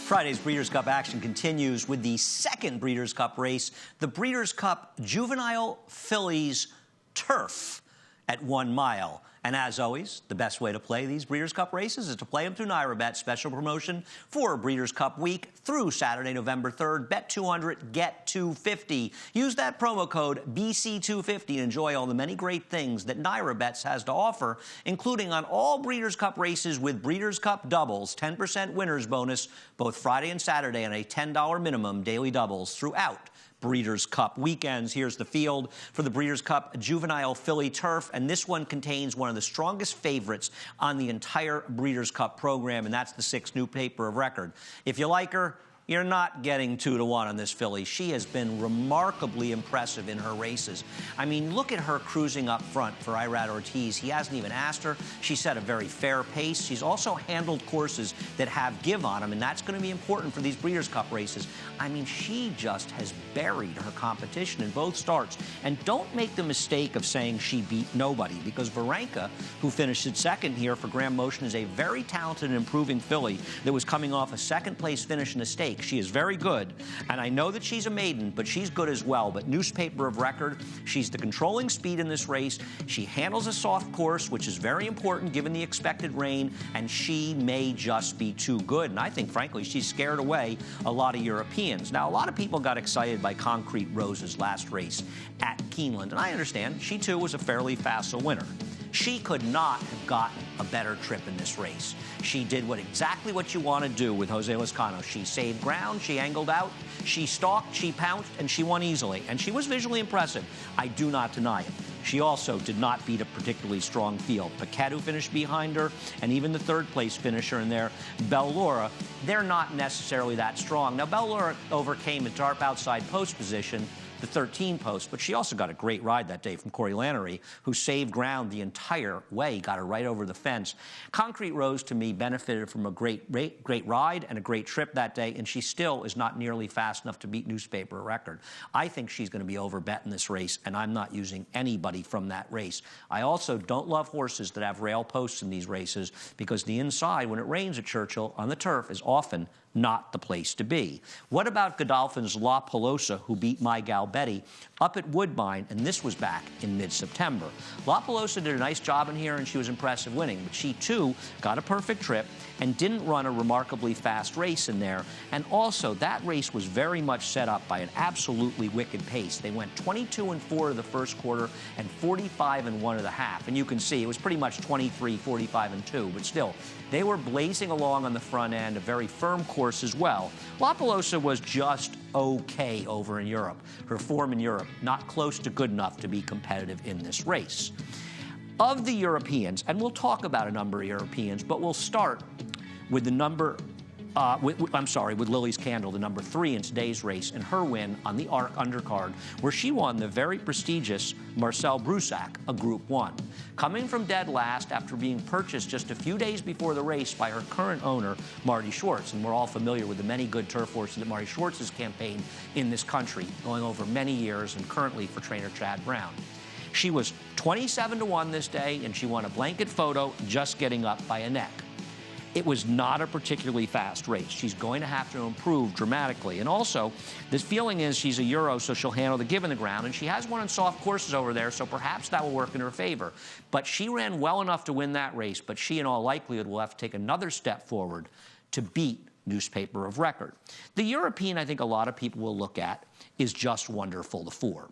Friday's Breeders' Cup action continues with the second Breeders' Cup race, the Breeders' Cup Juvenile Fillies Turf at 1 mile. And as always, the best way to play these Breeders' Cup races is to play them through NYRABet. Special promotion for Breeders' Cup week through Saturday, November 3rd. Bet 200, get 250. Use that promo code BC250 and enjoy all the many great things that NYRABet has to offer, including on all Breeders' Cup races with Breeders' Cup doubles, 10% winners bonus, both Friday and Saturday, and a $10 minimum daily doubles throughout Breeders' Cup weekends. Here's the field for the Breeders' Cup Juvenile Filly Turf, and this one contains one of the strongest favorites on the entire Breeders' Cup program, and that's the 6 newspaper of record. If you like her, you're not getting 2-1 on this filly. She has been remarkably impressive in her races. I mean, look at her cruising up front for Irad Ortiz. He hasn't even asked her. She set a very fair pace. She's also handled courses that have give on them, and that's going to be important for these Breeders' Cup races. I mean, she just has buried her competition in both starts. And don't make the mistake of saying she beat nobody, because Varenka, who finished at second here for Graham Motion, is a very talented and improving filly that was coming off a second-place finish in the stake. She is very good, and I know that she's a maiden, but she's good as well. But newspaper of record, she's the controlling speed in this race. She handles a soft course, which is very important given the expected rain, and she may just be too good. And I think, frankly, she's scared away a lot of Europeans. Now, a lot of people got excited by Concrete Rose's last race at Keeneland, and I understand. She, too, was a fairly facile winner. She could not have gotten a better trip in this race. She did exactly what you want to do with Jose Lezcano. She saved ground, she angled out, she stalked, she pounced, and she won easily. And she was visually impressive. I do not deny it. She also did not beat a particularly strong field. Paquette, who finished behind her, and even the third-place finisher in there, Bellora, they're not necessarily that strong. Now, Bellora overcame a dark outside post position, the 13 post, but she also got a great ride that day from Corey Lannery, who saved ground the entire way, got her right over the fence. Concrete Rose, to me, benefited from a great ride and a great trip that day, and she still is not nearly fast enough to beat newspaper record. I think she's going to be overbet in this race, and I'm not using anybody from that race. I also don't love horses that have rail posts in these races, because the inside, when it rains at Churchill on the turf, is often not the place to be. What about Godolphin's La Pelosa, who beat My Gal Betty up at Woodbine, and this was back in mid-September? La Pelosa did a nice job in here, and she was impressive winning, but she, too, got a perfect trip and didn't run a remarkably fast race in there. And also, that race was very much set up by an absolutely wicked pace. They went 22-4 of the first quarter and 45-1 of the half. And you can see it was pretty much 23, 45-2, but still, they were blazing along on the front end, a very firm course as well. La Pelosa was just okay over in Europe. Her form in Europe, not close to good enough to be competitive in this race. Of the Europeans, and we'll talk about a number of Europeans, but we'll start with the number, with Lily's Candle, the number 3 in today's race, and her win on the ARC undercard, where she won the very prestigious Marcel Broussac, a Group 1. Coming from dead last after being purchased just a few days before the race by her current owner, Marty Schwartz, and we're all familiar with the many good turf horses that Marty Schwartz has campaigned in this country, going over many years, and currently for trainer Chad Brown. She was 27-1 this day, and she won a blanket photo just getting up by a neck. It was not a particularly fast race. She's going to have to improve dramatically. And also, this feeling is she's a Euro, so she'll handle the give in the ground. And she has won on soft courses over there, so perhaps that will work in her favor. But she ran well enough to win that race, but she, in all likelihood, will have to take another step forward to beat newspaper of record. The European, I think a lot of people will look at, is Just Wonderful, the 4.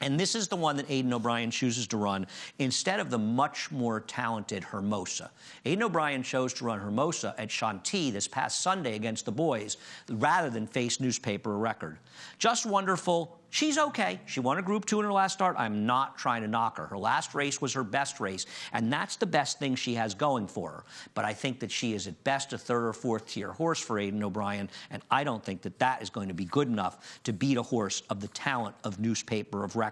And this is the one that Aidan O'Brien chooses to run instead of the much more talented Hermosa. Aidan O'Brien chose to run Hermosa at Chantilly this past Sunday against the boys rather than face newspaper record. Just Wonderful, she's okay. She won a Group 2 in her last start. I'm not trying to knock her. Her last race was her best race, and that's the best thing she has going for her. But I think that she is at best a 3rd or 4th tier horse for Aidan O'Brien, and I don't think that that is going to be good enough to beat a horse of the talent of newspaper of record.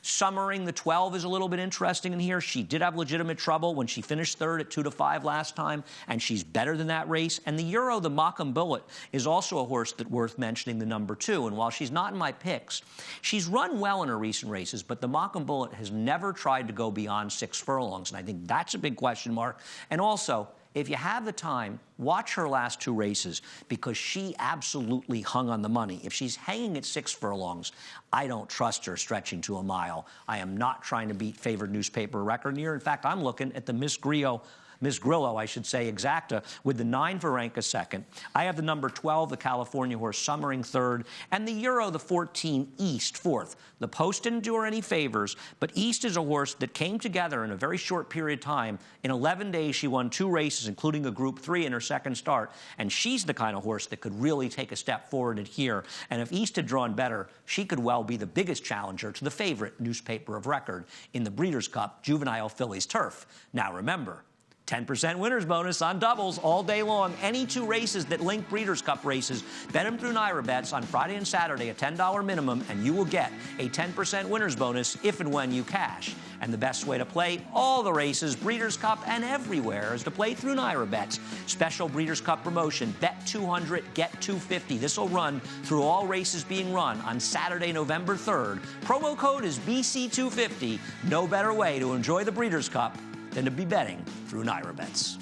Summering the 12 is a little bit interesting in here. She did have legitimate trouble when she finished 3rd at 2-5 last time, and she's better than that race. And the Euro, the Mokum Bullet, is also a horse that's worth mentioning, the number 2. And while she's not in my picks, she's run well in her recent races, but the Mokum Bullet has never tried to go beyond 6 furlongs, and I think that's a big question mark. And also, if you have the time, watch her last 2 races because she absolutely hung on the money. If she's hanging at 6 furlongs, I don't trust her stretching to a mile. I am not trying to beat favored newspaper record here. In fact, I'm looking at the Miss Grillo, I should say, exacta, with the 9 Varenka second. I have the number 12, the California horse Summering third, and the Euro, the 14, East fourth. The post didn't do her any favors, but East is a horse that came together in a very short period of time. In 11 days, she won 2 races, including a Group 3 in her second start, and she's the kind of horse that could really take a step forward at here. And if East had drawn better, she could well be the biggest challenger to the favorite newspaper of record in the Breeders' Cup Juvenile Fillies Turf. Now remember, 10% winner's bonus on doubles all day long. Any 2 races that link Breeders' Cup races, bet them through Naira Bets on Friday and Saturday, a $10 minimum, and you will get a 10% winner's bonus if and when you cash. And the best way to play all the races, Breeders' Cup and everywhere, is to play through Naira Bets. Special Breeders' Cup promotion, bet 200, get 250. This will run through all races being run on Saturday, November 3rd. Promo code is BC250. No better way to enjoy the Breeders' Cup than to be betting through Naira Bets.